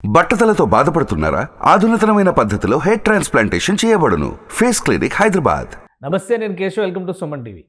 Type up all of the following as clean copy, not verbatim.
బట్టతలతో బాధపడుతున్నారా? ఆధునితనమైన పద్ధతిలో hair transplantation చేయబడును. Face clinic, Hyderabad. నమస్తే, నేను Keshav. Welcome to Suman TV.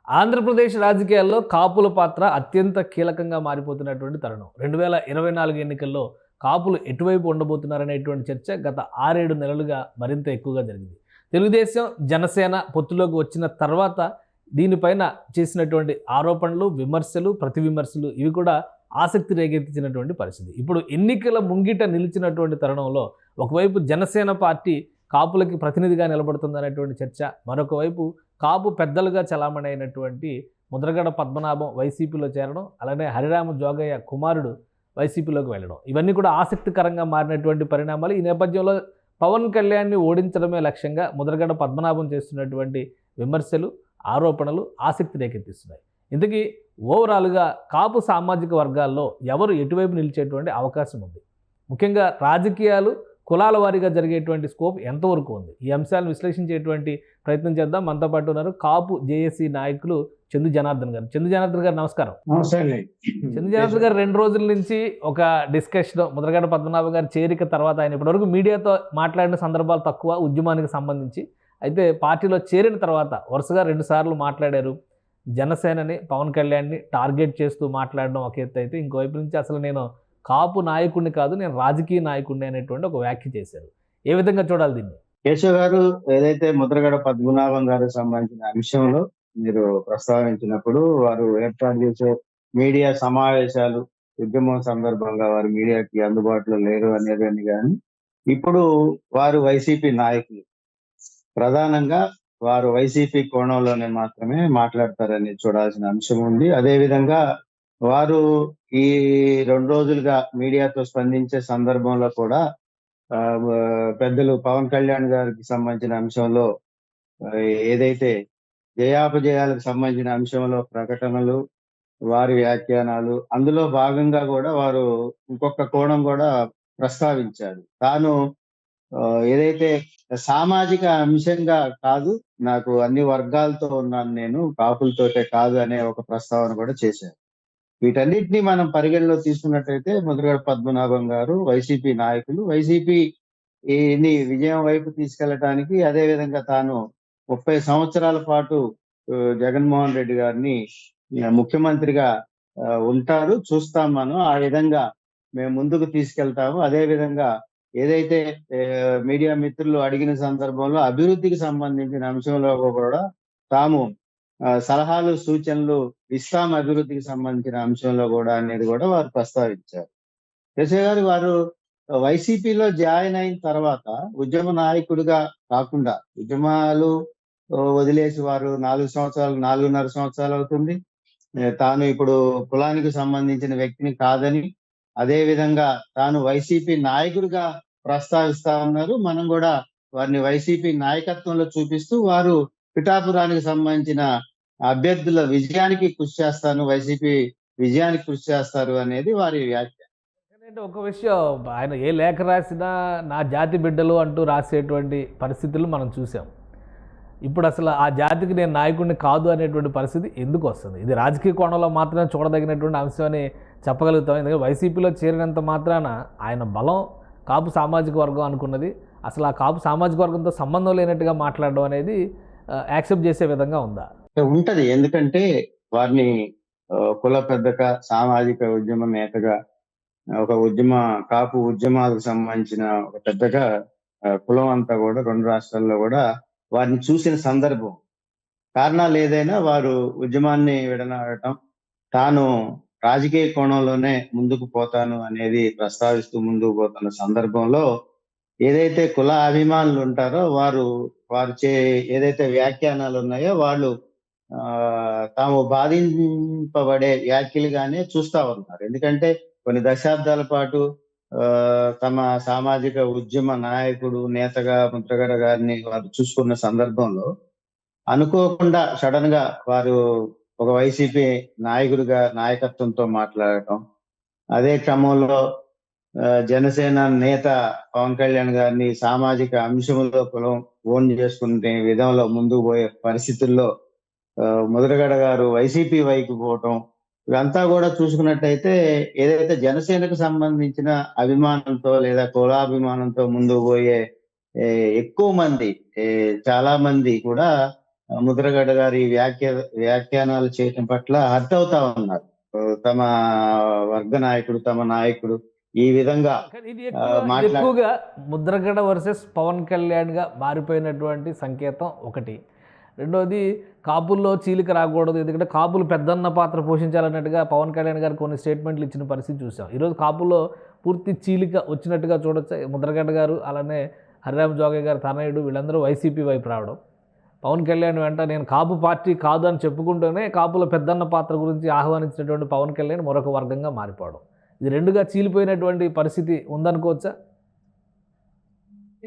Andhra Pradesh రాజకీయాల్లో కాపుల పాత్ర అత్యంత కీలకంగా మారిపోతున్నటువంటి తరుణం. 2024 ఎన్నికల్లో కాపులు ఎటువైపు ఉండబోతున్నారనేటువంటి చర్చ గత 6-7 నెలలుగా మరింత ఎక్కువగా జరిగింది. తెలుగుదేశం, జనసేన పొత్తులోకి వచ్చిన తర్వాత దీనిపైన చేసినటువంటి ఆరోపణలు, విమర్శలు, ప్రతి విమర్శలు ఇవి కూడా ఆసక్తి రేకెత్తించినటువంటి పరిస్థితి. ఇప్పుడు ఎన్నికల ముంగిట నిలిచినటువంటి తరుణంలో ఒకవైపు జనసేన పార్టీ కాపులకి ప్రతినిధిగా నిలబడుతుందనేటువంటి చర్చ, మరొక వైపు కాపు పెద్దలుగా చలామణి అయినటువంటి ముద్రగడ పద్మనాభం వైసీపీలో చేరడం, అలానే హరిరామ జోగయ్య కుమారుడు వైసీపీలోకి వెళ్ళడం, ఇవన్నీ కూడా ఆసక్తికరంగా మారినటువంటి పరిణామాలు. ఈ నేపథ్యంలో పవన్ కళ్యాణ్ని ఓడించడమే లక్ష్యంగా ముద్రగడ పద్మనాభం చేస్తున్నటువంటి విమర్శలు, ఆరోపణలు ఆసక్తి రేకెత్తిస్తున్నాయి. ఇంతకీ ఓవరాల్గా కాపు సామాజిక వర్గాల్లో ఎవరు ఎటువైపు నిలిచేటువంటి అవకాశం ఉంది? ముఖ్యంగా రాజకీయాలు కులాల వారీగా జరిగేటువంటి స్కోప్ ఎంతవరకు ఉంది? ఈ అంశాలను విశ్లేషించేటువంటి ప్రయత్నం చేద్దాం. మనతో పాటు ఉన్నారు కాపు జేఏసీ నాయకులు చందు జనార్దన్ గారు. చందు జనార్దన్ గారు నమస్కారం. చందు జనార్దన్ గారు 2 రోజుల నుంచి ఒక డిస్కషన్, ముద్రగడ పద్మనాభం గారి చేరిక తర్వాత ఆయన ఇప్పటివరకు మీడియాతో మాట్లాడిన సందర్భాలు తక్కువ ఉద్యమానికి సంబంధించి. అయితే పార్టీలో చేరిన తర్వాత వరుసగా 2 సార్లు మాట్లాడారు. జనసేనని, పవన్ కళ్యాణ్ని టార్గెట్ చేస్తూ మాట్లాడడం ఒక ఎత్తు అయితే, ఇంకోవైపు నుంచి అసలు నేను కాపు నాయకుడిని కాదు, నేను రాజకీయ నాయకుడిని అనేటువంటి ఒక వ్యాఖ్య చేశారు. ఏ విధంగా చూడాలి దీన్ని? కేశవ్ గారు, ఏదైతే ముద్రగడ పద్మనాభం గారికి సంబంధించిన అంశంలో మీరు ప్రస్తావించినప్పుడు, వారు ఏర్పాటు చేసే మీడియా సమావేశాలు, ఉద్యమం సందర్భంగా వారు మీడియాకి అందుబాటులో లేరు అనేదని కానీ, ఇప్పుడు వారు వైసీపీ నాయకులు, ప్రధానంగా వారు వైసీపీ కోణంలోనే మాత్రమే మాట్లాడతారని చూడాల్సిన అంశం ఉంది. అదేవిధంగా వారు ఈ 2 రోజులుగా మీడియాతో స్పందించే సందర్భంలో కూడా పెద్దలు పవన్ కళ్యాణ్ గారికి సంబంధించిన అంశంలో ఏదైతే జయాపజయాలకు సంబంధించిన అంశంలో ప్రకటనలు, వారి వ్యాఖ్యానాలు, అందులో భాగంగా కూడా వారు ఇంకొక కోణం కూడా ప్రస్తావించారు. తాను ఏదైతే సామాజిక అంశంగా కాదు, నాకు అన్ని వర్గాలతో ఉన్నాను, నేను కాపులతోటే కాదు అనే ఒక ప్రస్తావన కూడా చేశారు. వీటన్నిటిని మనం పరిగణలో తీసుకున్నట్టయితే ముద్రగడ పద్మనాభం గారు వైసీపీ నాయకులు, వైసీపీని విజయం వైపు తీసుకెళ్లడానికి, అదే విధంగా తాను 30 సంవత్సరాల పాటు జగన్మోహన్ రెడ్డి గారిని ముఖ్యమంత్రిగా ఉంటారు, చూస్తాం, మనం ఆ విధంగా మేము ముందుకు తీసుకెళ్తాము. అదే విధంగా ఏదైతే మీడియా మిత్రులు అడిగిన సందర్భంలో అభివృద్ధికి సంబంధించిన అంశంలో కూడా తాము సలహాలు, సూచనలు ఇస్తాం, అభివృద్ధికి సంబంధించిన అంశంలో కూడా అనేది కూడా వారు ప్రస్తావించారు. కేశవ్ గారు, వారు వైసీపీలో జాయిన్ అయిన తర్వాత ఉద్యమ నాయకుడిగా కాకుండా, ఉద్యమాలు వదిలేసి వారు 4.5 సంవత్సరాలు అవుతుంది. తాను ఇప్పుడు కులానికి సంబంధించిన వ్యక్తిని కాదని, అదే విధంగా తాను వైసీపీ నాయకుడిగా ప్రస్తావిస్తా ఉన్నారు. మనం కూడా వారిని వైసీపీ నాయకత్వంలో చూపిస్తూ, వారు పిఠాపురానికి సంబంధించిన అభ్యర్థుల విజయానికి కృషి చేస్తాను, వైసీపీ విజయానికి కృషి చేస్తారు అనేది వారి వ్యాఖ్య. ఒక విషయం, ఆయన ఏ లేఖ రాసినా నా జాతి బిడ్డలు అంటూ రాసేటువంటి పరిస్థితులు మనం చూసాం. ఇప్పుడు అసలు ఆ జాతికి నేను నాయకుడిని కాదు అనేటువంటి పరిస్థితి ఎందుకు వస్తుంది? ఇది రాజకీయ కోణంలో మాత్రమే చూడదగినటువంటి అంశం అని చెప్పగలుగుతాం. ఎందుకంటే వైసీపీలో చేరినంత మాత్రాన ఆయన బలం కాపు సామాజిక వర్గం అనుకున్నది అసలు ఆ కాపు సామాజిక వర్గంతో సంబంధం లేనట్టుగా మాట్లాడడం అనేది యాక్సెప్ట్ చేసే విధంగా ఉందా? ఉంటది. ఎందుకంటే వారిని కుల పెద్దగా, సామాజిక ఉద్యమ నేతగా, ఒక కాపు ఉద్యమాలకు సంబంధించిన ఒక పెద్దగా కులం అంతా కూడా 2 రాష్ట్రాల్లో కూడా వారిని చూసిన సందర్భం. కారణాలు ఏదైనా వారు ఉద్యమాన్ని విడనాడటం, తాను రాజకీయ కోణంలోనే ముందుకు పోతాను అనేది ప్రస్తావిస్తూ ముందుకు పోతున్న సందర్భంలో ఏదైతే కుల అభిమానులు ఉంటారో వారు ఏదైతే వ్యాఖ్యానాలు ఉన్నాయో వాళ్ళు తాము బాధింపబడే వ్యాఖ్యలుగానే చూస్తా ఉన్నారు. ఎందుకంటే కొన్ని దశాబ్దాల పాటు తమ సామాజిక ఉద్యమ నాయకుడు, నేతగా ముద్రగడ గారిని వారు చూసుకున్న సందర్భంలో అనుకోకుండా సడన్ గా వారు ఒక వైసీపీ నాయకుడిగా నాయకత్వంతో మాట్లాడటం, అదే క్రమంలో జనసేన నేత పవన్ కళ్యాణ్ గారిని సామాజిక అంశంలో కులం ఓన్ చేసుకునే విధంలో ముందుకు పోయే పరిస్థితుల్లో ముద్రగడ గారు వైసీపీ వైపు పోవటం, ఇదంతా కూడా చూసుకున్నట్టయితే ఏదైతే జనసేనకు సంబంధించిన అభిమానంతో లేదా కులాభిమానంతో ముందుకు పోయే ఏ, ఎక్కువ మంది చాలా మంది కూడా ముద్రగడ గారి వ్యాఖ్యానాలు చేయటం పట్ల హర్ట్ అవుతా ఉన్నారు. తమ వర్గ నాయకుడు, తమ నాయకుడు ఈ విధంగా కానీ ఇది మాట్లా ఎక్కువగా ముద్రగడ వర్సెస్ పవన్ కళ్యాణ్గా మారిపోయినటువంటి సంకేతం ఒకటి. రెండోది కాపుల్లో చీలిక రాకూడదు, ఎందుకంటే కాపులు పెద్దన్న పాత్ర పోషించాలన్నట్టుగా పవన్ కళ్యాణ్ గారు కొన్ని స్టేట్మెంట్లు ఇచ్చిన పరిస్థితి చూసాం. ఈరోజు కాపుల్లో పూర్తి చీలిక వచ్చినట్టుగా చూడొచ్చు. ముద్రగడ్డ గారు అలానే హరిరామ్ జోగయ్య గారు తనయుడు వీళ్ళందరూ వైసీపీ వైపు రావడం, పవన్ కళ్యాణ్ వెంట నేను కాపు పార్టీ కాదు అని చెప్పుకుంటూనే కాపుల పెద్దన్న పాత్ర గురించి ఆహ్వానించినటువంటి పవన్ కళ్యాణ్ మరొక వర్గంగా మారిపోవడం, ఇది రెండుగా చీలిపోయినటువంటి పరిస్థితి ఉందనుకోవచ్చా?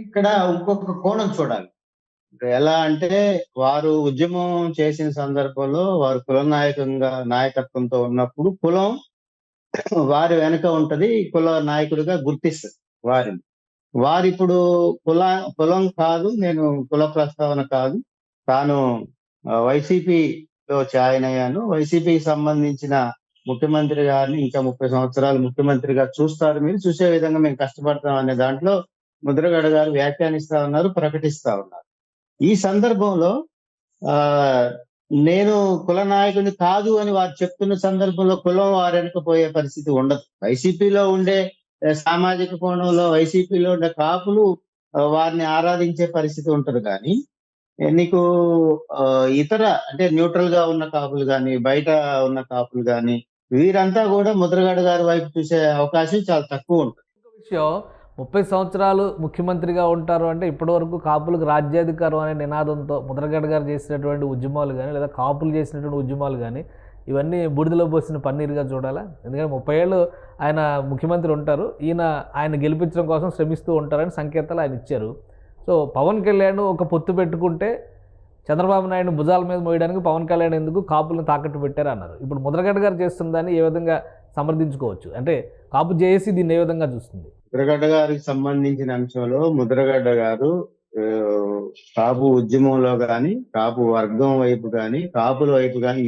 ఇక్కడ ఇంకొక కోణం చూడాలి. ఎలా అంటే వారు ఉద్యమం చేసిన సందర్భంలో వారు కుల నాయకత్వంతో ఉన్నప్పుడు కులం వారి వెనక ఉంటది, కుల నాయకుడిగా గుర్తిస్తారు వారిని. వారిప్పుడు కులం కాదు, నేను కుల ప్రస్తావన కాదు, తాను వైసీపీలో జాయిన్ అయ్యాను, వైసీపీకి సంబంధించిన ముఖ్యమంత్రి గారిని ఇంకా 30 సంవత్సరాలు ముఖ్యమంత్రిగా చూస్తారు, మీరు చూసే విధంగా మేము కష్టపడతాం అనే దాంట్లో ముద్రగడ గారు వ్యాఖ్యానిస్తా ఉన్నారు, ప్రకటిస్తా ఉన్నారు. ఈ సందర్భంలో ఆ నేను కుల నాయకుడిని కాదు అని వారు చెప్తున్న సందర్భంలో కులం వారు వెనకపోయే పరిస్థితి ఉండదు. వైసీపీలో ఉండే సామాజిక కోణంలో వైసీపీలో ఉండే కాపులు వారిని ఆరాధించే పరిస్థితి ఉంటది. కానీ నీకు ఇతర అంటే న్యూట్రల్ గా ఉన్న కాపులు కానీ, బయట ఉన్న కాపులు కానీ, వీరంతా కూడా ముద్రగడ గారి వైపు చూసే అవకాశం చాలా తక్కువ ఉంటుంది. ఇంకో విషయం, 30 సంవత్సరాలు ముఖ్యమంత్రిగా ఉంటారు అంటే ఇప్పటివరకు కాపులకు రాజ్యాధికారం అనే నినాదంతో ముద్రగడ గారు చేసినటువంటి ఉద్యమాలు కానీ, లేదా కాపులు చేసినటువంటి ఉద్యమాలు కానీ, ఇవన్నీ బూడిదలో పోసిన పన్నీరుగా చూడాలా? ఎందుకంటే 30 ఏళ్ళు ఆయన ముఖ్యమంత్రి ఉంటారు, ఆయన గెలిపించడం కోసం శ్రమిస్తూ ఉంటారని సంకేతాలు ఆయన ఇచ్చారు. సో పవన్ కళ్యాణ్ ఒక పొత్తు పెట్టుకుంటే చంద్రబాబు నాయుడు భుజాల మీద మోయడానికి పవన్ కళ్యాణ్ ఎందుకు కాపులను తాకట్టు పెట్టారు అన్నారు. ఇప్పుడు ముద్రగడ గారు చేస్తున్న దాన్ని ఏ విధంగా సమర్థించుకోవచ్చు? అంటే కాపు జేఏసీ దీన్ని ఏ విధంగా చూస్తుంది? ముద్రగడ్డ గారికి సంబంధించిన అంశంలో ముద్రగడ్డ గారు కాపు ఉద్యమంలో గాని, కాపు వర్గం వైపు గాని, కాపుల వైపు గాని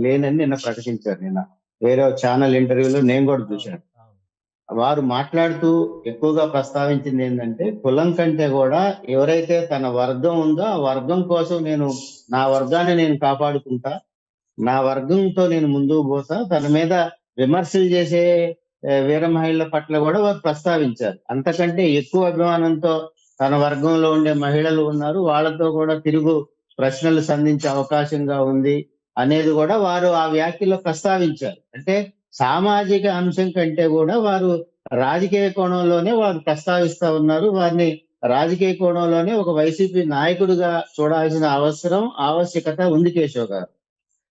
లేనని నిన్న ప్రకటించారు. నిన్న వేరే ఛానల్ ఇంటర్వ్యూలో నేను కూడా చూశాను. వారు మాట్లాడుతూ ఎక్కువగా ప్రస్తావించింది ఏంటంటే, కులం కంటే కూడా ఎవరైతే తన వర్గం ఉందో ఆ వర్గం కోసం నా వర్గాన్ని నేను కాపాడుకుంటా, నా వర్గంతో నేను ముందుకు పోతా, తన మీద విమర్శలు చేసే వీర మహిళల పట్ల కూడా వారు ప్రస్తావించారు. అంతకంటే ఎక్కువ అభిమానంతో తన వర్గంలో ఉండే మహిళలు ఉన్నారు, వాళ్ళతో కూడా తిరుగు ప్రశ్నలు సంధించే అవకాశంగా ఉంది అనేది కూడా వారు ఆ వ్యాఖ్యలో ప్రస్తావించారు. అంటే సామాజిక అంశం కంటే కూడా వారు రాజకీయ కోణంలోనే వారు ప్రస్తావిస్తా ఉన్నారు. వారిని రాజకీయ కోణంలోనే ఒక వైసీపీ నాయకుడిగా చూడాల్సిన ఆవశ్యకత ఉంది కేశవ్ గారు.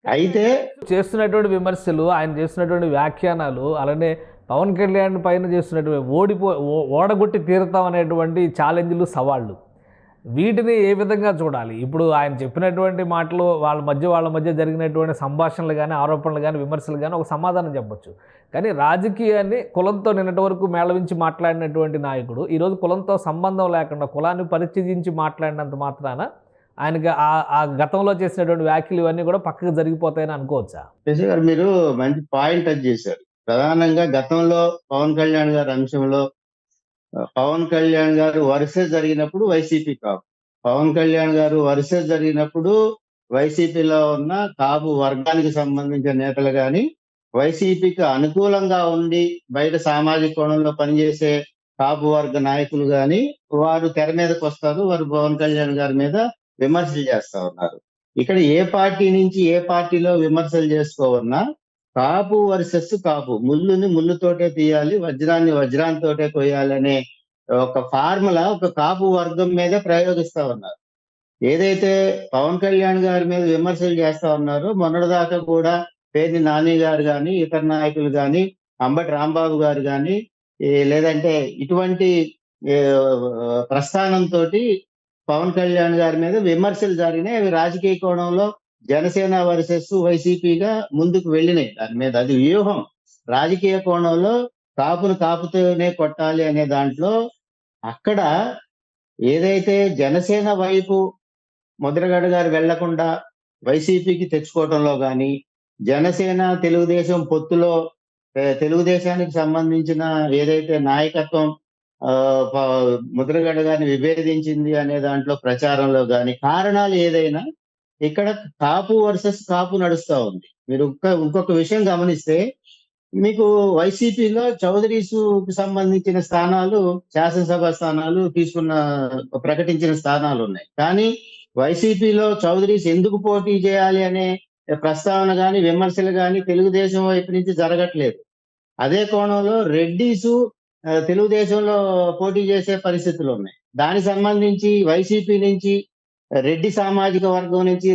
అయితే చేస్తున్నటువంటి విమర్శలు, ఆయన చేస్తున్నటువంటి వ్యాఖ్యానాలు, అలానే పవన్ కళ్యాణ్ పైన చేస్తున్నటువంటి ఓడగొట్టి తీరుతాం అనేటువంటి ఛాలెంజ్లు, సవాళ్ళు, వీటిని ఏ విధంగా చూడాలి? ఇప్పుడు ఆయన చెప్పినటువంటి మాటలు వాళ్ళ మధ్య జరిగినటువంటి సంభాషణలు కానీ, ఆరోపణలు కానీ, విమర్శలు కానీ ఒక సమాధానం చెప్పొచ్చు. కానీ రాజకీయాన్ని కులంతో నిన్నటి వరకు మేళవించి మాట్లాడినటువంటి నాయకుడు ఈరోజు కులంతో సంబంధం లేకుండా కులాన్ని పరిచయించి మాట్లాడినంత మాత్రాన ఆయనకి ఆ గతంలో చేసినటువంటి వ్యాఖ్యలు ఇవన్నీ కూడా పక్కకు జరిగిపోతాయని అనుకోవచ్చా? శశి గారు మీరు మంచి పాయింట్ టచ్ చేశారు. ప్రధానంగా గతంలో పవన్ కళ్యాణ్ గారి అంశంలో పవన్ కళ్యాణ్ గారు వరుస జరిగినప్పుడు వైసీపీ కాపు, పవన్ కళ్యాణ్ గారు వరుస జరిగినప్పుడు వైసీపీలో ఉన్న కాపు వర్గానికి సంబంధించిన నేతలు కానీ, వైసీపీకి అనుకూలంగా ఉండి బయట సామాజిక కోణంలో పనిచేసే కాపు వర్గ నాయకులు కానీ వారు తెర మీదకి వస్తారు, వారు పవన్ కళ్యాణ్ గారి మీద విమర్శలు చేస్తా ఉన్నారు. ఇక్కడ ఏ పార్టీ నుంచి ఏ పార్టీలో విమర్శలు చేసుకోవన్నా కాపు వర్సెస్ కాపు, ముళ్ళుని ముళ్ళుతోటే తీయాలి, వజ్రాన్ని వజ్రాంతోటే కొయ్యాలనే ఒక ఫార్ములా ఒక కాపు వర్గం మీద ప్రయోగిస్తా ఉన్నారు. ఏదైతే పవన్ కళ్యాణ్ గారి మీద విమర్శలు చేస్తా ఉన్నారో మొన్నటిదాకా కూడా పేర్ని నాని గారు కానీ, ఇతర నాయకులు కానీ, అంబటి రాంబాబు గారు కానీ, లేదంటే ఇటువంటి ప్రస్థానంతో పవన్ కళ్యాణ్ గారి మీద విమర్శలు జరిగినాయి. అవి రాజకీయ కోణంలో జనసేన వర్సెస్ వైసీపీగా ముందుకు వెళ్ళినాయి. దాని మీద అది వ్యూహం. రాజకీయ కోణంలో కాపును కాపుతోనే కొట్టాలి అనే దాంట్లో అక్కడ ఏదైతే జనసేన వైపు ముద్రగడ గారు వెళ్లకుండా వైసీపీకి తెచ్చుకోవడంలో కానీ, జనసేన తెలుగుదేశం పొత్తులో తెలుగుదేశానికి సంబంధించిన ఏదైతే నాయకత్వం ముద్రగడ గారిని విభేదించింది అనే దాంట్లో ప్రచారంలో గాని కారణాలు ఏదైనా ఇక్కడ కాపు వర్సెస్ కాపు నడుస్తా ఉంది. మీరు ఇంకొక విషయం గమనిస్తే మీకు వైసీపీలో చౌదరీస్కి సంబంధించిన స్థానాలు, శాసనసభ స్థానాలు ప్రకటించిన స్థానాలు ఉన్నాయి. కానీ వైసీపీలో చౌదరీస్ ఎందుకు పోటీ చేయాలి అనే ప్రస్తావన గాని విమర్శలు గాని తెలుగుదేశం వైపు నుంచి జరగట్లేదు. అదే కోణంలో రెడ్డిసు తెలుగుదేశంలో పోటీ చేసే పరిస్థితులు ఉన్నాయి. దానికి సంబంధించి వైసీపీ నుంచి రెడ్డి సామాజిక వర్గం నుంచి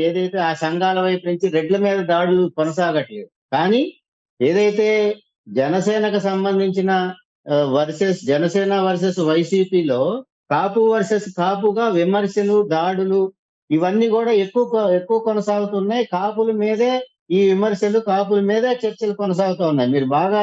ఏదైతే ఆ సంఘాల వైపు నుంచి రెడ్ల మీద దాడులు కొనసాగట్లేదు. కానీ ఏదైతే జనసేనకు సంబంధించిన జనసేన వర్సెస్ వైసీపీలో కాపు వర్సెస్ కాపుగా విమర్శలు, దాడులు ఇవన్నీ కూడా ఎక్కువ కొనసాగుతున్నాయి. కాపుల మీదే ఈ విమర్శలు, కాపుల మీదే చర్చలు కొనసాగుతూ ఉన్నాయి. మీరు బాగా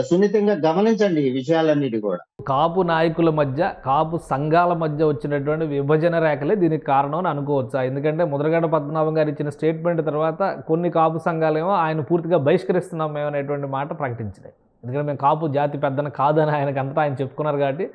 సున్నితంగా గమనించండి ఈ విషయాలన్నిటి కూడా. కాపు నాయకుల మధ్య, కాపు సంఘాల మధ్య వచ్చినటువంటి విభజన రేఖలే దీనికి కారణం అని అనుకోవచ్చా? ఎందుకంటే ముద్రగడ పద్మనాభం గారు ఇచ్చిన స్టేట్మెంట్ తర్వాత కొన్ని కాపు సంఘాలేమో ఆయన పూర్తిగా బహిష్కరిస్తున్నాం మేము అనేటువంటి మాట ప్రకటించినాయి. ఎందుకంటే మేము కాపు జాతి పెద్దన కాదని ఆయనకంతా ఆయన చెప్పుకున్నారు కాబట్టి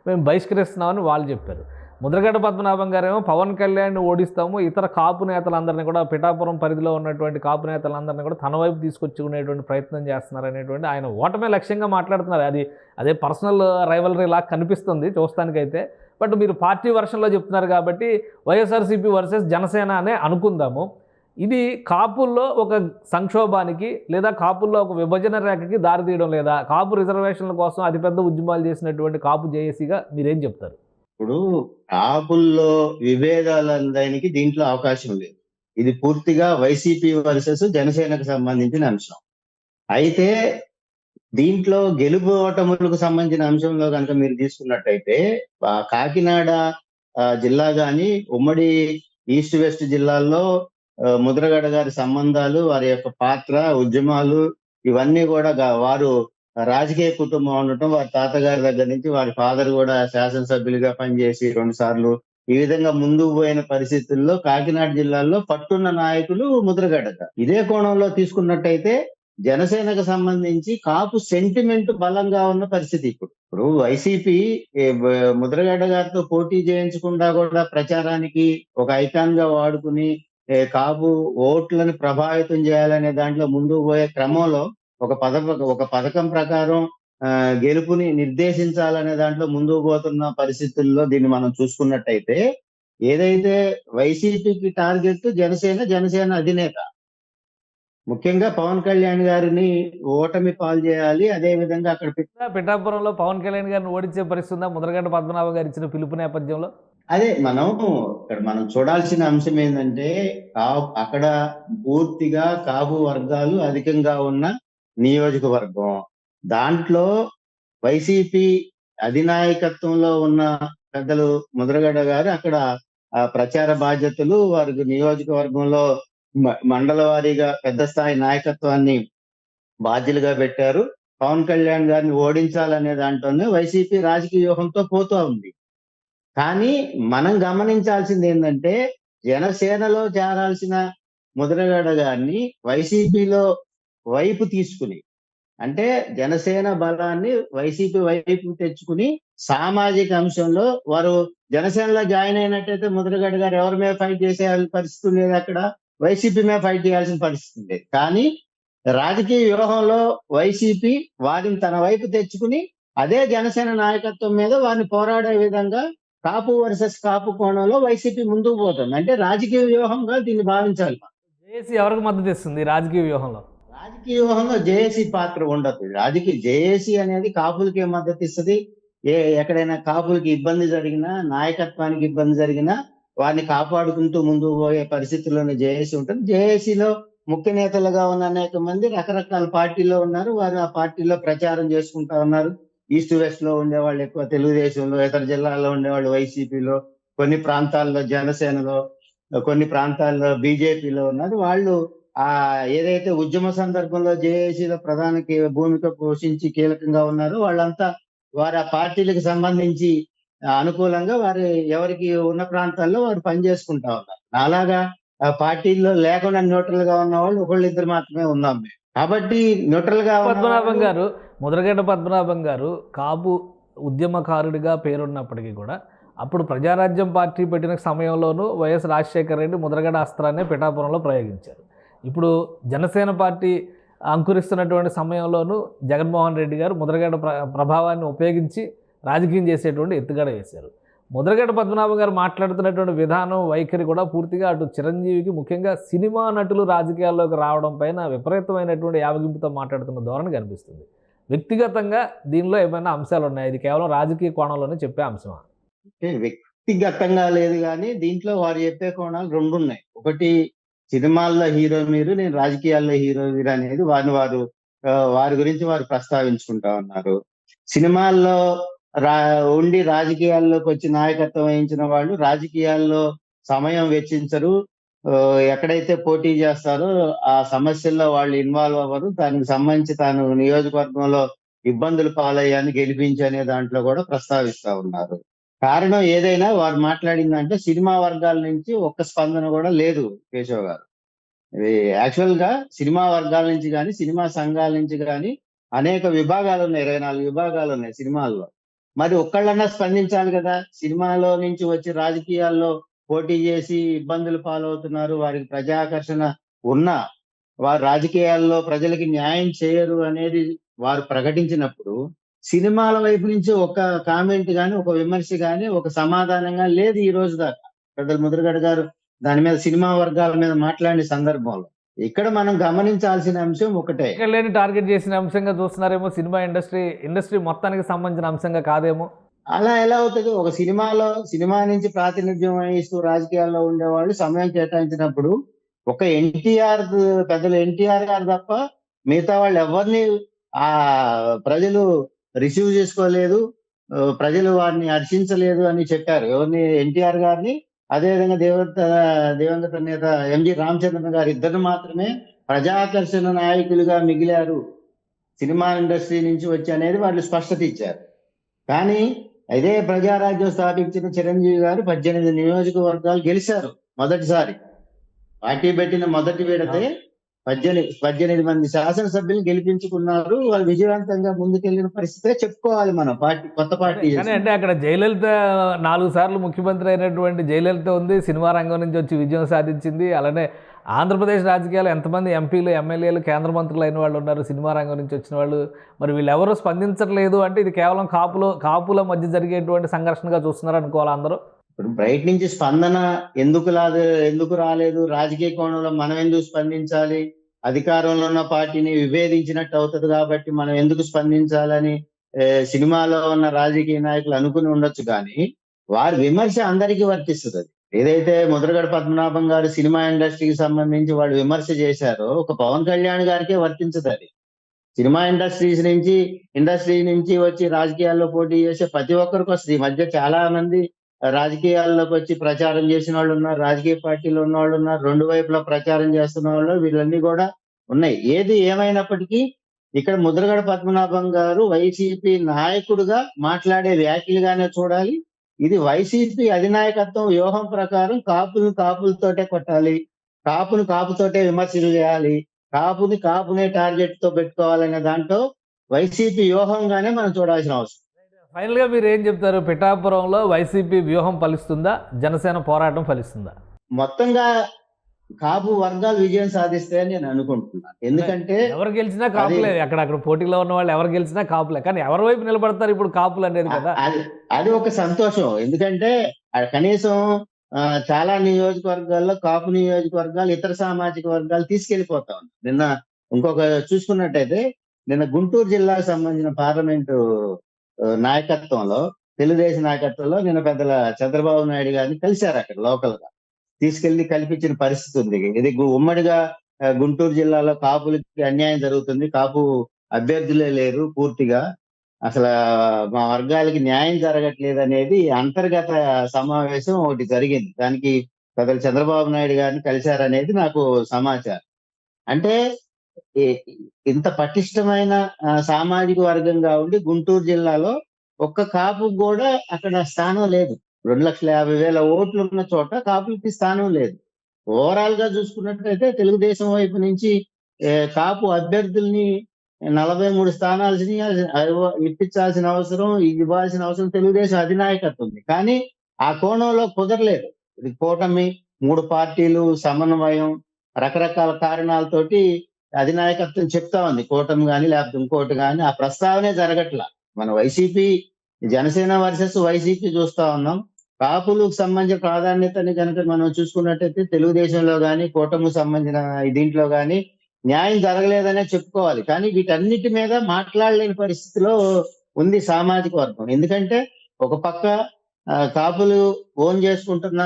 మేము బహిష్కరిస్తున్నామని వాళ్ళు చెప్పారు. ముద్రగడ పద్మనాభం గారేమో పవన్ కళ్యాణ్ని ఓడిస్తాము, ఇతర కాపు నేతలందరినీ కూడా, పిఠాపురం పరిధిలో ఉన్నటువంటి కాపు నేతలందరినీ కూడా తన వైపు తీసుకొచ్చుకునేటువంటి ప్రయత్నం చేస్తున్నారు అనేటువంటి ఆయన ఓటమే లక్ష్యంగా మాట్లాడుతున్నారు. అదే పర్సనల్ రైవలరీ లాగా కనిపిస్తుంది చూస్తానికైతే. బట్ మీరు పార్టీ వర్షన్లో చెప్తున్నారు కాబట్టి వైఎస్ఆర్సీపీ వర్సెస్ జనసేన అనే అనుకుందాము. ఇది కాపుల్లో ఒక సంక్షోభానికి లేదా కాపుల్లో ఒక విభజన రేఖకి దారితీయడం లేదా? కాపు రిజర్వేషన్ల కోసం అతిపెద్ద ఉద్యమాలు చేసినటువంటి కాపు జేఏసీగా మీరేం చెప్తారు? ఇప్పుడు కాపుల్లో విభేదాలకి దీంట్లో అవకాశం లేదు. ఇది పూర్తిగా వైసీపీ వర్సెస్ జనసేనకు సంబంధించిన అంశం. అయితే దీంట్లో గెలుపు ఓటములకు సంబంధించిన అంశంలో కనుక మీరు తీసుకున్నట్టయితే కాకినాడ జిల్లా గాని ఉమ్మడి ఈస్ట్ వెస్ట్ జిల్లాల్లో ముద్రగడ గారి సంబంధాలు, వారి యొక్క పాత్ర, ఉద్యమాలు ఇవన్నీ కూడా వారు రాజకీయ కుటుంబం ఉండటం, వారి తాతగారి దగ్గర నుంచి వారి ఫాదర్ కూడా శాసనసభ్యులుగా పనిచేసి 2 సార్లు ఈ విధంగా ముందుకు పోయిన పరిస్థితుల్లో కాకినాడ జిల్లాలో పట్టున్న నాయకులు ముద్రగడ గారు. ఇదే కోణంలో తీసుకున్నట్టయితే జనసేనకు సంబంధించి కాపు సెంటిమెంట్ బలంగా ఉన్న పరిస్థితి. ఇప్పుడు వైసీపీ ముద్రగడ గారితో పోటీ చేయించకుండా కూడా ప్రచారానికి ఒక ఐకాన్ గా వాడుకుని కాపు ఓట్లను ప్రభావితం చేయాలనే దాంట్లో ముందుకు పోయే క్రమంలో ఒక పథకం ప్రకారం గెలుపుని నిర్దేశించాలనే దాంట్లో ముందుకు పోతున్న పరిస్థితుల్లో దీన్ని మనం చూసుకున్నట్టయితే ఏదైతే వైసీపీకి టార్గెట్ జనసేన అధినేత ముఖ్యంగా పవన్ కళ్యాణ్ గారిని ఓటమి పాలు చేయాలి. అదే విధంగా అక్కడ పిఠాపురంలో పవన్ కళ్యాణ్ గారిని ఓడించే పరిస్థితి ఉందా ముద్రగడ పద్మనాభం గారు ఇచ్చిన పిలుపు నేపథ్యంలో? అదే మనం చూడాల్సిన అంశం ఏంటంటే అక్కడ పూర్తిగా కాపు వర్గాలు అధికంగా ఉన్న నియోజకవర్గం. దాంట్లో వైసీపీ అధినాయకత్వంలో ఉన్న పెద్దలు ముద్రగడ గారు అక్కడ ప్రచార బాధ్యతలు, వారికి నియోజకవర్గంలో మండల వారీగా పెద్ద స్థాయి నాయకత్వాన్ని బాధ్యులుగా పెట్టారు. పవన్ కళ్యాణ్ గారిని ఓడించాలనే దాంట్లోనే వైసీపీ రాజకీయ వ్యూహంతో పోతూ ఉంది. కానీ మనం గమనించాల్సింది ఏంటంటే జనసేనలో చేరాల్సిన ముద్రగడ గారిని వైసీపీలో వైపు తీసుకుని, అంటే జనసేన బలాన్ని వైసీపీ వైపు తెచ్చుకుని సామాజిక అంశంలో వారు జనసేనలో జాయిన్ అయినట్టయితే ముద్రగడ గారు ఎవరి మీద ఫైట్ చేసే పరిస్థితి లేదు, అక్కడ వైసీపీ మీద ఫైట్ చేయాల్సిన పరిస్థితి లేదు. కానీ రాజకీయ వ్యూహంలో వైసీపీ వారిని తన వైపు తెచ్చుకుని అదే జనసేన నాయకత్వం మీద వారిని పోరాడే విధంగా కాపు వర్సెస్ కాపు కోణంలో వైసీపీ ముందుకు పోతుంది. అంటే రాజకీయ వ్యూహంగా దీన్ని భావించాలి. జేఏసీ ఎవరికి మద్దతు ఇస్తుంది రాజకీయ వ్యూహంలో? రాజకీయ వ్యూహంలో జేఏసీ పాత్ర ఉండదు. జేఏసీ అనేది కాపులకి మద్దతు ఇస్తుంది. ఎక్కడైనా కాపులకి ఇబ్బంది జరిగినా, నాయకత్వానికి ఇబ్బంది జరిగినా వారిని కాపాడుకుంటూ ముందుకు పోయే పరిస్థితుల్లోనే జేఏసీ ఉంటుంది. జేఏసీలో ముఖ్య నేతలుగా ఉన్న అనేక మంది రకరకాల పార్టీల్లో ఉన్నారు. వారు ఆ పార్టీలో ప్రచారం చేసుకుంటా ఉన్నారు. ఈస్ట్ వెస్ట్ లో ఉండేవాళ్ళు ఎక్కువ తెలుగుదేశంలో, ఇతర జిల్లాల్లో ఉండేవాళ్ళు వైసీపీలో, కొన్ని ప్రాంతాల్లో జనసేనలో, కొన్ని ప్రాంతాల్లో బీజేపీలో ఉన్నారు. వాళ్ళు ఏదైతే ఉద్యమ సందర్భంలో జేఏసీలో ప్రధాన భూమిక పోషించి కీలకంగా ఉన్నారో వాళ్ళంతా వారి ఆ పార్టీలకు సంబంధించి అనుకూలంగా వారు ఎవరికి ఉన్న ప్రాంతాల్లో వారు పనిచేసుకుంటా ఉన్నారు. అలాగా ఆ పార్టీల్లో లేకుండా న్యూట్రల్ గా ఉన్న వాళ్ళు ఒకళ్ళిద్దరు మాత్రమే ఉన్నాం మేము. కాబట్టి న్యూట్రల్ గా ఉన్న పద్మనాభం వాళ్ళు గారు, ముద్రగడ్డ పద్మనాభం గారు కాపు ఉద్యమకారుడిగా పేరున్నప్పటికీ కూడా అప్పుడు ప్రజారాజ్యం పార్టీ పెట్టిన సమయంలోనూ వైఎస్ రాజశేఖర రెడ్డి ముద్రగడ్డ అస్త్రాన్ని పిఠాపురంలో ప్రయోగించారు. ఇప్పుడు జనసేన పార్టీ అంకురిస్తున్నటువంటి సమయంలోనూ జగన్మోహన్ రెడ్డి గారు ముద్రగడ్డ ప్రభావాన్ని ఉపయోగించి రాజకీయం చేసేటువంటి ఎత్తుగడ వేశారు. ముద్రగడ్డ పద్మనాభం గారు మాట్లాడుతున్నటువంటి విధానం, వైఖరి కూడా పూర్తిగా అటు చిరంజీవికి, ముఖ్యంగా సినిమా నటులు రాజకీయాల్లోకి రావడం పైన విపరీతమైనటువంటి యావగింపుతో మాట్లాడుతున్న ధోరణి కనిపిస్తుంది. వ్యక్తిగతంగా దీనిలో ఏమైనా అంశాలు ఉన్నాయి? ఇది కేవలం రాజకీయ కోణంలోనే చెప్పే అంశమా? అంటే వ్యక్తిగతంగా లేదు కానీ దీంట్లో వారు చెప్పే కోణాలు రెండు ఉన్నాయి. ఒకటి, సినిమాల్లో హీరో మీరు, నేను రాజకీయాల్లో హీరో మీరు అనేది వారి గురించి వారు ప్రస్తావించుకుంటా ఉన్నారు. సినిమాల్లో ఉండి రాజకీయాల్లోకి వచ్చి నాయకత్వం వహించిన వాళ్ళు రాజకీయాల్లో సమయం వెచ్చించరు. ఎక్కడైతే పోటీ చేస్తారో ఆ సమస్యల్లో వాళ్ళు ఇన్వాల్వ్ అవ్వరు. దానికి సంబంధించి తాను నియోజకవర్గంలో ఇబ్బందులు పాలయ్యాన్ని గెలిపించి అనే దాంట్లో కూడా ప్రస్తావిస్తా ఉన్నారు. కారణం ఏదైనా వారు మాట్లాడిందంటే సినిమా వర్గాల నుంచి ఒక్క స్పందన కూడా లేదు కేశవ్ గారు. ఇది యాక్చువల్ గా సినిమా వర్గాల నుంచి కానీ, సినిమా సంఘాల నుంచి కానీ అనేక విభాగాలు ఉన్నాయి, 24 విభాగాలు ఉన్నాయి సినిమాల్లో. మరి ఒక్కళ్ళన్నా స్పందించాలి కదా. సినిమాలో నుంచి వచ్చి రాజకీయాల్లో పోటీ చేసి ఇబ్బందులు పాలవుతున్నారు, వారికి ప్రజాకర్షణ ఉన్నా వారు రాజకీయాల్లో ప్రజలకి న్యాయం చేయరు అనేది వారు ప్రకటించినప్పుడు సినిమాల వైపు నుంచి ఒక కామెంట్ గాని, ఒక విమర్శ గాని, ఒక సమాధానం గాని లేదు ఈ రోజు దాకా. పెద్దలు ముద్రగడ గారు దాని మీద, సినిమా వర్గాల మీద మాట్లాడిన సందర్భంలో ఇక్కడ మనం గమనించాల్సిన అంశం ఒకటే. ఇక్కడ లేని టార్గెట్ చేసిన అంశంగా చూస్తున్నారేమో, సినిమా ఇండస్ట్రీ మొత్తానికి సంబంధించిన అంశంగా కాదేమో. అలా ఎలా అవుతుంది? ఒక సినిమా నుంచి ప్రాతినిధ్యం వహిస్తూ రాజకీయాల్లో ఉండేవాళ్ళు సమయం కేటాయించినప్పుడు ఒక పెద్దలు ఎన్టీఆర్ గారు తప్ప మిగతా వాళ్ళు ఎవరిని ఆ ప్రజలు రిసీవ్ చేసుకోలేదు, ప్రజలు వారిని హర్షించలేదు అని చెప్పారు. ఎవరిని? ఎన్టీఆర్ గారిని. అదేవిధంగా దివంగత నేత ఎంజి రామచంద్రన్ గారు ఇద్దరు మాత్రమే ప్రజాకర్షణ నాయకులుగా మిగిలారు సినిమా ఇండస్ట్రీ నుంచి వచ్చి అనేది వాళ్ళు స్పష్టత ఇచ్చారు. కానీ అదే ప్రజారాజ్యం స్థాపించిన చిరంజీవి గారు 18 నియోజకవర్గాలు గెలిచారు మొదటిసారి. పార్టీ పెట్టిన మొదటి విడతే 18 మంది శాసనసభ్యులు గెలిపించుకున్నారు. వాళ్ళు విజయవంతంగా ముందుకెళ్లిన పరిస్థితే చెప్పుకోవాలి మనం. కొత్త పార్టీ కానీ అంటే అక్కడ జయలలిత 4 సార్లు ముఖ్యమంత్రి అయినటువంటి జయలలిత ఉంది, సినిమా రంగం నుంచి వచ్చి విజయం సాధించింది. అలానే ఆంధ్రప్రదేశ్ రాజకీయాలు ఎంతమంది ఎంపీలు, ఎమ్మెల్యేలు, కేంద్ర మంత్రులు అయిన వాళ్ళు ఉన్నారు సినిమా రంగం నుంచి వచ్చిన వాళ్ళు. మరి వీళ్ళెవరూ స్పందించట్లేదు అంటే ఇది కేవలం కాపుల మధ్య జరిగేటువంటి సంఘర్షణగా చూస్తున్నారు అనుకోవాలి అందరూ. ఇప్పుడు బయట నుంచి స్పందన ఎందుకు రాలేదు? రాజకీయ కోణంలో మనం ఎందుకు స్పందించాలి? అధికారంలో ఉన్న పార్టీని విభేదించినట్టు అవుతుంది కాబట్టి మనం ఎందుకు స్పందించాలని సినిమాలో ఉన్న రాజకీయ నాయకులు అనుకుని ఉండొచ్చు. కానీ వారి విమర్శ అందరికీ వర్తిస్తుంది. ఏదైతే ముద్రగడ పద్మనాభం గారు సినిమా ఇండస్ట్రీకి సంబంధించి వాళ్ళు విమర్శ చేశారో ఒక పవన్ కళ్యాణ్ గారికే వర్తించదు అది. సినిమా ఇండస్ట్రీ నుంచి వచ్చి రాజకీయాల్లో పోటీ చేసే ప్రతి ఒక్కరికి వస్తుంది. ఈ మధ్య చాలా మంది రాజకీయాల్లోకి వచ్చి ప్రచారం చేసిన వాళ్ళు ఉన్నారు, రాజకీయ పార్టీలో ఉన్న వాళ్ళు ఉన్నారు, రెండు వైపులా ప్రచారం చేస్తున్న వాళ్ళు, వీళ్ళన్నీ కూడా ఉన్నాయి. ఏది ఏమైనప్పటికీ ఇక్కడ ముద్రగడ పద్మనాభం గారు వైసీపీ నాయకుడుగా మాట్లాడే వ్యాఖ్యలుగానే చూడాలి. ఇది వైసీపీ అధినాయకత్వం వ్యూహం ప్రకారం కాపులతోటే కొట్టాలి, కాపుతోటే విమర్శలు చేయాలి, కాపునే టార్గెట్ తో పెట్టుకోవాలనే దాంట్లో వైసీపీ వ్యూహంగానే మనం చూడాల్సిన అవసరం. ఫైనల్గా మీరు ఏం చెప్తారు? పిఠాపురంలో వైసీపీ వ్యూహం ఫలిస్తుందా, జనసేన పోరాటం ఫలిస్తుందా? మొత్తంగా కాపు వర్గాలు విజయం సాధిస్తాయని నేను అనుకుంటున్నాను. ఎందుకంటే ఎవరు గెలిచినా కాపులే, అక్కడ పోటీలో ఉన్న వాళ్ళు ఎవరు గెలిచినా కాపులే. కానీ ఎవరి వైపు నిలబడతారు ఇప్పుడు కాపులు అనేది కదా, అది ఒక సంతోషం. ఎందుకంటే కనీసం చాలా నియోజకవర్గాల్లో కాపు నియోజకవర్గాలు ఇతర సామాజిక వర్గాలు తీసుకెళ్లిపోతా ఉన్నాయి. నిన్న ఇంకొక చూసుకున్నట్టయితే నిన్న గుంటూరు జిల్లాకు సంబంధించిన పార్లమెంటు నాయకత్వంలో, తెలుగుదేశం నాయకత్వంలో నిన్న పెద్దల చంద్రబాబు నాయుడు గారిని కలిశారు. అక్కడ లోకల్ గా తీసుకెళ్లి కల్పించిన పరిస్థితి ఉంది. ఇది ఉమ్మడిగా గుంటూరు జిల్లాలో కాపులకి అన్యాయం జరుగుతుంది, కాపు అభ్యర్థులే లేరు, పూర్తిగా అసలు మా వర్గాలకి న్యాయం జరగట్లేదు అనేది అంతర్గత సమావేశం ఒకటి జరిగింది. దానికి పెద్దలు చంద్రబాబు నాయుడు గారిని కలిశారనేది నాకు సమాచారం. అంటే ఇంత పటిష్టమైన సామాజిక వర్గంగా ఉండి గుంటూరు జిల్లాలో ఒక్క కాపు కూడా అక్కడ స్థానం లేదు. 2,50,000 ఓట్లు ఉన్న చోట కాపులకి స్థానం లేదు. ఓవరాల్ గా చూసుకున్నట్లయితే తెలుగుదేశం వైపు నుంచి కాపు అభ్యర్థుల్ని 43 స్థానాలని ఇప్పించాల్సిన అవసరం, ఇవ్వాల్సిన అవసరం తెలుగుదేశం అధినాయకత్వం ఉంది. కానీ ఆ కోణంలో కుదరలేదు. ఇది కూటమి, 3 పార్టీలు సమన్వయం, రకరకాల కారణాలతోటి అధినాయకత్వం చెప్తా ఉంది. కూటమి గాని లేకపోతే ఇంకోటి గాని ఆ ప్రస్తావనే జరగట్లా. మన వైసీపీ, జనసేన వర్సెస్ వైసీపీ చూస్తా ఉన్నాం. కాపులకు సంబంధించిన ప్రాధాన్యతని కనుక మనం చూసుకున్నట్టయితే తెలుగుదేశంలో గాని, కూటమికి సంబంధించిన దీంట్లో గాని న్యాయం జరగలేదనే చెప్పుకోవాలి. కానీ వీటన్నిటి మీద మాట్లాడలేని పరిస్థితిలో ఉంది సామాజిక వర్గం. ఎందుకంటే ఒక పక్క కాపులు ఓన్ చేసుకుంటున్న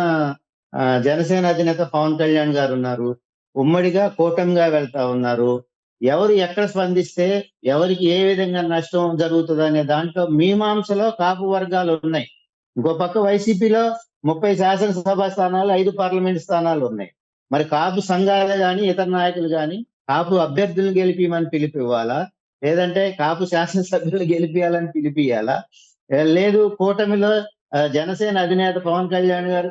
జనసేన అధినేత పవన్ కళ్యాణ్ గారు ఉన్నారు. ఉమ్మడిగా కూటమిగా వెళ్తా ఉన్నారు. ఎవరు ఎక్కడ స్పందిస్తే ఎవరికి ఏ విధంగా నష్టం జరుగుతుంది అనే దాంట్లో మీమాంసలో కాపు వర్గాలు ఉన్నాయి. ఇంకో పక్క వైసీపీలో 30 శాసనసభ స్థానాలు, 5 పార్లమెంట్ స్థానాలు ఉన్నాయి. మరి కాపు సంఘాలు గాని, ఇతర నాయకులు గాని కాపు అభ్యర్థులను గెలిపిమని పిలుపు ఇవ్వాలా, లేదంటే కాపు శాసనసభ్యులను గెలిపియాలని పిలిపియాలా, లేదు కూటమిలో జనసేన అధినేత పవన్ కళ్యాణ్ గారు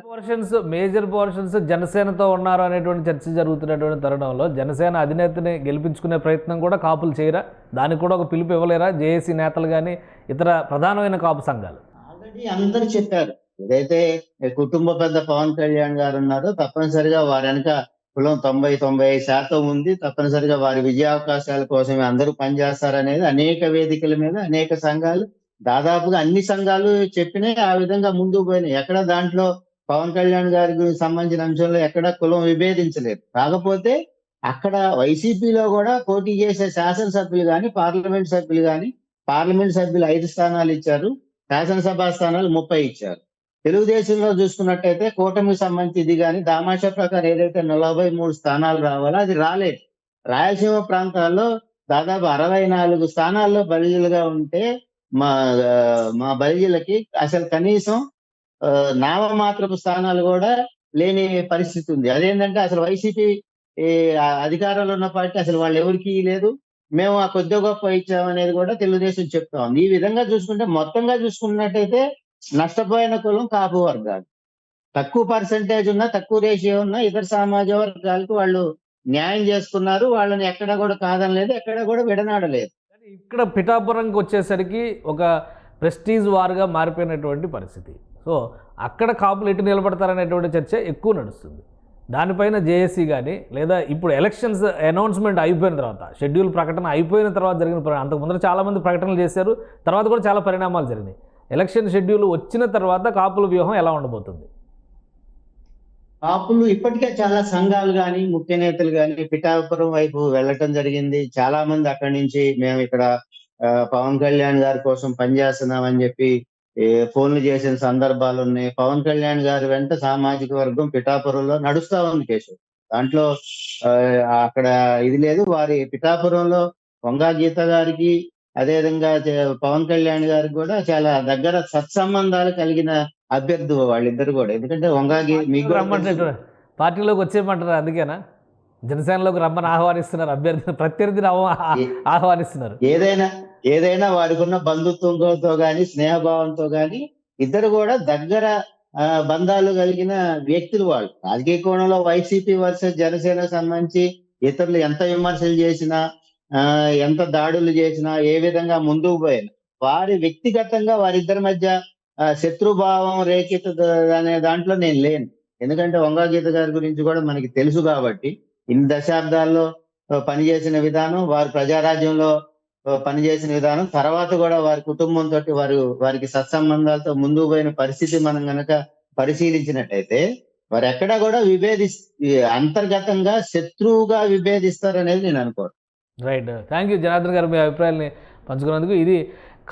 మేజర్ పోర్షన్స్ జనసేనతో ఉన్నారు అనేటువంటి చర్చ జరుగుతున్నటువంటి తరుణంలో జనసేన అధినేతని గెలిపించుకునే ప్రయత్నం కూడా కాపులు చేయరా? దానికి కూడా ఒక పిలుపు ఇవ్వలేరా జేఏసీ నేతలు కానీ ఇతర ప్రధానమైన కాపు సంఘాలు? ఆల్రెడీ అందరూ చెప్పారు. ఏదైతే కుటుంబ పెద్ద పవన్ కళ్యాణ్ గారు ఉన్నారో తప్పనిసరిగా వారి వెనక కులం 90-95% ఉంది. తప్పనిసరిగా వారి విజయావకాశాల కోసమే అందరూ పనిచేస్తారనేది అనేక వేదికల మీద అనేక సంఘాలు, దాదాపుగా అన్ని సంఘాలు చెప్పినాయి. ఆ విధంగా ముందుకు పోయినాయి. ఎక్కడ దాంట్లో పవన్ కళ్యాణ్ గారికి సంబంధించిన అంశంలో ఎక్కడ కులం విభేదించలేదు. కాకపోతే అక్కడ వైసీపీలో కూడా పోటీ చేసే శాసనసభ్యులు కానీ, పార్లమెంట్ సభ్యులు కానీ, పార్లమెంట్ సభ్యులు 5 స్థానాలు ఇచ్చారు, శాసనసభ స్థానాలు 30 ఇచ్చారు. తెలుగుదేశంలో చూసుకున్నట్టయితే కూటమికి సంబంధించి ఇది కానీ దామాషా ప్రకారం ఏదైతే 43 స్థానాలు రావాలో అది రాలేదు. రాయలసీమ ప్రాంతాల్లో దాదాపు 64 స్థానాల్లో బలిజీలుగా ఉంటే మా బలిజీలకి అసలు కనీసం నామమాత్రపు స్థానాలు కూడా లేని పరిస్థితి ఉంది. అదేంటంటే అసలు వైసీపీ అధికారంలో ఉన్న పార్టీ అసలు వాళ్ళు ఎవరికి లేదు, మేము ఆ కొద్ది గొప్ప ఇచ్చామనేది కూడా తెలుగుదేశం చెప్తా ఉంది. ఈ విధంగా చూసుకుంటే మొత్తంగా చూసుకున్నట్టయితే నష్టపోయిన కులం కాపు వర్గాలు. తక్కువ పర్సంటేజ్ ఉన్నా, తక్కువ రేషియో ఉన్నా ఇతర సామాజిక వర్గాలకు వాళ్ళు న్యాయం చేసుకున్నారు. వాళ్ళని ఎక్కడ కూడా కాదనలేదు, ఎక్కడ కూడా విడనాడలేదు. ఇక్కడ పిఠాపురంకి వచ్చేసరికి ఒక ప్రెస్టీజ్ వార్గా మారిపోయినటువంటి పరిస్థితి. సో అక్కడ కాపులు ఎటు నిలబడతారనేటువంటి చర్చ ఎక్కువ నడుస్తుంది. దానిపైన జేఏసీ కానీ లేదా ఇప్పుడు ఎలక్షన్స్ అనౌన్స్మెంట్ అయిపోయిన తర్వాత, షెడ్యూల్ ప్రకటన అయిపోయిన తర్వాత జరిగిన అంతకుముందర చాలామంది ప్రకటనలు చేశారు, తర్వాత కూడా చాలా పరిణామాలు జరిగినాయి. ఎలక్షన్ షెడ్యూల్ వచ్చిన తర్వాత కాపుల వ్యూహం ఎలా ఉండబోతుంది? కాపులు ఇప్పటికే చాలా సంఘాలు కానీ, ముఖ్య నేతలు కానీ పిఠాపురం వైపు వెళ్ళటం జరిగింది. చాలా మంది అక్కడి నుంచి మేము ఇక్కడ పవన్ కళ్యాణ్ గారి కోసం పనిచేస్తున్నామని చెప్పి ఫోన్లు చేసిన సందర్భాలు ఉన్నాయి. పవన్ కళ్యాణ్ గారి వెంట సామాజిక వర్గం పిఠాపురంలో నడుస్తా ఉంది కేశవ్. దాంట్లో అక్కడ ఇది లేదు. వారి పిఠాపురంలో వంగా గీత గారికి, అదేవిధంగా పవన్ కళ్యాణ్ గారికి కూడా చాలా దగ్గర సత్సంబంధాలు కలిగిన అభ్యర్థి వాళ్ళిద్దరు కూడా. ఎందుకంటే వంగాగి మీకు పార్టీలోకి వచ్చేయమంటారు, అందుకేనా జనసేనలోకి రమ్మని ఆహ్వానిస్తున్నారు, అభ్యర్థిని ప్రత్యర్థిని ఆహ్వానిస్తున్నారు. ఏదైనా వాడికున్న బంధుత్వంతో గాని, స్నేహభావంతో గాని ఇద్దరు కూడా దగ్గర బంధాలు కలిగిన వ్యక్తులు వాళ్ళు. రాజకీయ కోణంలో వైసీపీ వర్సెస్ జనసేన సంబంధించి ఇతరులు ఎంత విమర్శలు చేసినా, ఎంత దాడులు చేసినా, ఏ విధంగా ముందుకు పోయినా వారి వ్యక్తిగతంగా వారిద్దరి మధ్య శత్రుభావం రేఖిత అనే దాంట్లో నేను లేను. ఎందుకంటే వంగా గీత గారి గురించి కూడా మనకి తెలుసు కాబట్టి, ఇన్ని దశాబ్దాల్లో పనిచేసిన విధానం, వారు ప్రజారాజ్యంలో పనిచేసిన విధానం, తర్వాత కూడా వారి కుటుంబంతో వారికి సత్సంబంధాలతో ముందుకు పోయిన పరిస్థితి మనం గనక పరిశీలించినట్టయితే వారు ఎక్కడా కూడా అంతర్గతంగా శత్రువుగా విభేదిస్తారనేది నేను అనుకోను. రైట్, థ్యాంక్ యూ జనార్దన్ గారు మీ అభిప్రాయాన్ని పంచుకున్నందుకు. ఇది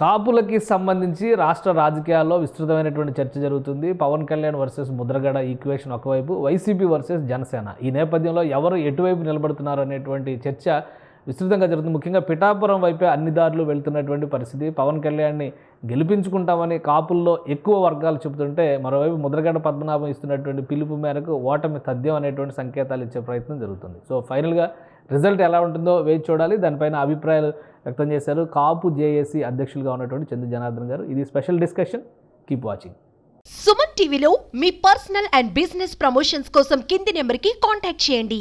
కాపులకి సంబంధించి రాష్ట్ర రాజకీయాల్లో విస్తృతమైనటువంటి చర్చ జరుగుతుంది. పవన్ కళ్యాణ్ వర్సెస్ ముద్రగడ ఈక్వేషన్ ఒకవైపు, వైసీపీ వర్సెస్ జనసేన. ఈ నేపథ్యంలో ఎవరు ఎటువైపు నిలబడుతున్నారు అనేటువంటి చర్చ విస్తృతంగా జరుగుతుంది. ముఖ్యంగా పిఠాపురం వైపే అన్ని దారులు వెళ్తున్నటువంటి పరిస్థితి. పవన్ కళ్యాణ్ని గెలిపించుకుంటామని కాపుల్లో ఎక్కువ వర్గాలు చెబుతుంటే, మరోవైపు ముద్రగడ పద్మనాభం ఇస్తున్నటువంటి పిలుపు మేరకు ఓటమి తథ్యం అనేటువంటి సంకేతాలు ఇచ్చే ప్రయత్నం జరుగుతుంది. సో ఫైనల్గా రిజల్ట్ ఎలా ఉంటుందో వేచి చూడాలి. దానిపైన అభిప్రాయాలు వ్యక్తం చేశారు కాపు జేఏసీ అధ్యక్షులుగా ఉన్నటువంటి చందు జనార్దన్ గారు. ఇది special discussion. Keep watching. Suman టీవీలో మీ పర్సనల్ అండ్ బిజినెస్ ప్రమోషన్స్ కోసం కింది నెంబర్కి కాంటాక్ట్ చేయండి.